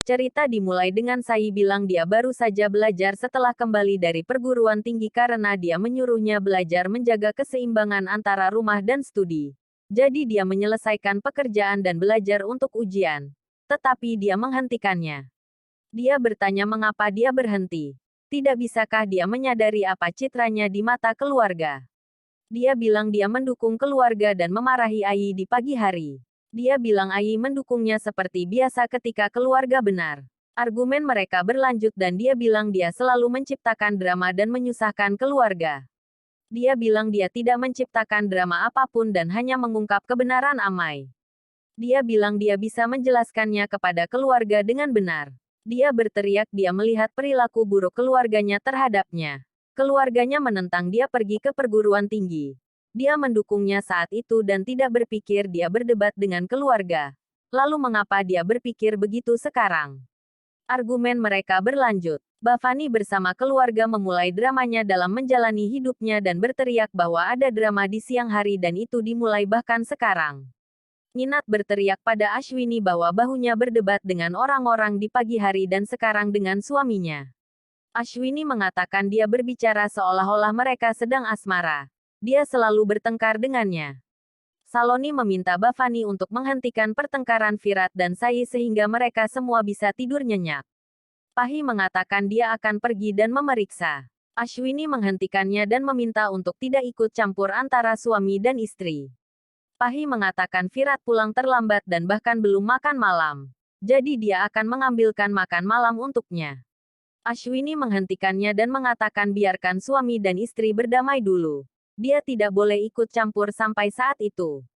Cerita dimulai dengan Sai bilang dia baru saja belajar setelah kembali dari perguruan tinggi karena dia menyuruhnya belajar menjaga keseimbangan antara rumah dan studi. Jadi dia menyelesaikan pekerjaan dan belajar untuk ujian. Tetapi dia menghentikannya. Dia bertanya mengapa dia berhenti. Tidak bisakah dia menyadari apa citranya di mata keluarga? Dia bilang dia mendukung keluarga dan memarahi Ai di pagi hari. Dia bilang Ai mendukungnya seperti biasa ketika keluarga benar. Argumen mereka berlanjut dan dia bilang dia selalu menciptakan drama dan menyusahkan keluarga. Dia bilang dia tidak menciptakan drama apapun dan hanya mengungkap kebenaran Amai. Dia bilang dia bisa menjelaskannya kepada keluarga dengan benar. Dia berteriak dia melihat perilaku buruk keluarganya terhadapnya. Keluarganya menentang dia pergi ke perguruan tinggi. Dia mendukungnya saat itu dan tidak berpikir dia berdebat dengan keluarga. Lalu mengapa dia berpikir begitu sekarang? Argumen mereka berlanjut. Bavani bersama keluarga memulai dramanya dalam menjalani hidupnya dan berteriak bahwa ada drama di siang hari dan itu dimulai bahkan sekarang. Ninat berteriak pada Ashwini bahwa bahunya berdebat dengan orang-orang di pagi hari dan sekarang dengan suaminya. Ashwini mengatakan dia berbicara seolah-olah mereka sedang asmara. Dia selalu bertengkar dengannya. Saloni meminta Bavani untuk menghentikan pertengkaran Virat dan Sai sehingga mereka semua bisa tidur nyenyak. Pahi mengatakan dia akan pergi dan memeriksa. Ashwini menghentikannya dan meminta untuk tidak ikut campur antara suami dan istri. Pahi mengatakan Virat pulang terlambat dan bahkan belum makan malam. Jadi dia akan mengambilkan makan malam untuknya. Ashwini menghentikannya dan mengatakan biarkan suami dan istri berdamai dulu. Dia tidak boleh ikut campur sampai saat itu.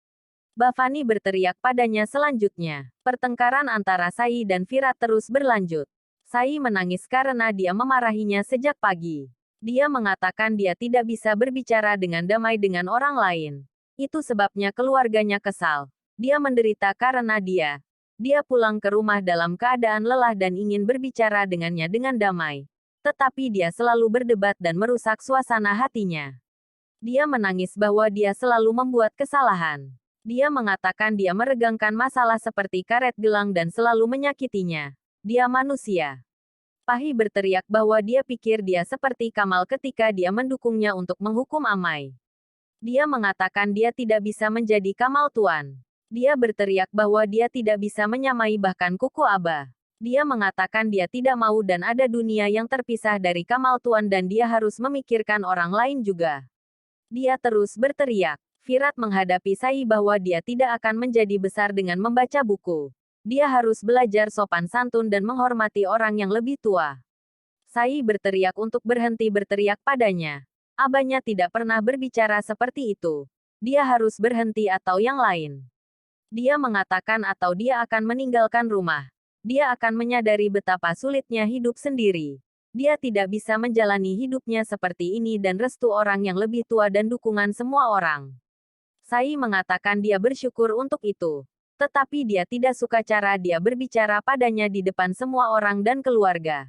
Bavani berteriak padanya selanjutnya. Pertengkaran antara Sai dan Virat terus berlanjut. Sai menangis karena dia memarahinya sejak pagi. Dia mengatakan dia tidak bisa berbicara dengan damai dengan orang lain. Itu sebabnya keluarganya kesal. Dia menderita karena dia pulang ke rumah dalam keadaan lelah dan ingin berbicara dengannya dengan damai. Tetapi dia selalu berdebat dan merusak suasana hatinya. Dia menangis bahwa dia selalu membuat kesalahan. Dia mengatakan dia meregangkan masalah seperti karet gelang dan selalu menyakitinya. Dia manusia. Pahi berteriak bahwa dia pikir dia seperti Kamal ketika dia mendukungnya untuk menghukum Amai. Dia mengatakan dia tidak bisa menjadi Kamal Tuan. Dia berteriak bahwa dia tidak bisa menyamai bahkan kuku Aba. Dia mengatakan dia tidak mau dan ada dunia yang terpisah dari Kamal Tuan dan dia harus memikirkan orang lain juga. Dia terus berteriak. Virat menghadapi Sai bahwa dia tidak akan menjadi besar dengan membaca buku. Dia harus belajar sopan santun dan menghormati orang yang lebih tua. Sai berteriak untuk berhenti berteriak padanya. Abahnya tidak pernah berbicara seperti itu. Dia harus berhenti atau yang lain. Dia mengatakan atau dia akan meninggalkan rumah. Dia akan menyadari betapa sulitnya hidup sendiri. Dia tidak bisa menjalani hidupnya seperti ini dan restu orang yang lebih tua dan dukungan semua orang. Sai mengatakan dia bersyukur untuk itu. Tetapi dia tidak suka cara dia berbicara padanya di depan semua orang dan keluarga.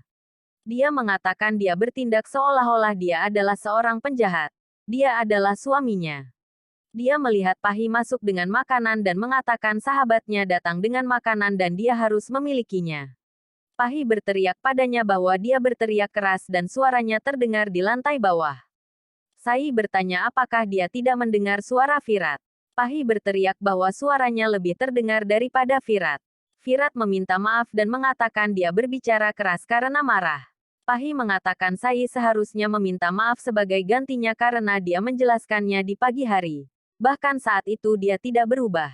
Dia mengatakan dia bertindak seolah-olah dia adalah seorang penjahat. Dia adalah suaminya. Dia melihat Pahi masuk dengan makanan dan mengatakan sahabatnya datang dengan makanan dan dia harus memilikinya. Pahi berteriak padanya bahwa dia berteriak keras dan suaranya terdengar di lantai bawah. Sai bertanya apakah dia tidak mendengar suara Virat. Pahi berteriak bahwa suaranya lebih terdengar daripada Virat. Virat meminta maaf dan mengatakan dia berbicara keras karena marah. Pahi mengatakan Sai seharusnya meminta maaf sebagai gantinya karena dia menjelaskannya di pagi hari. Bahkan saat itu dia tidak berubah.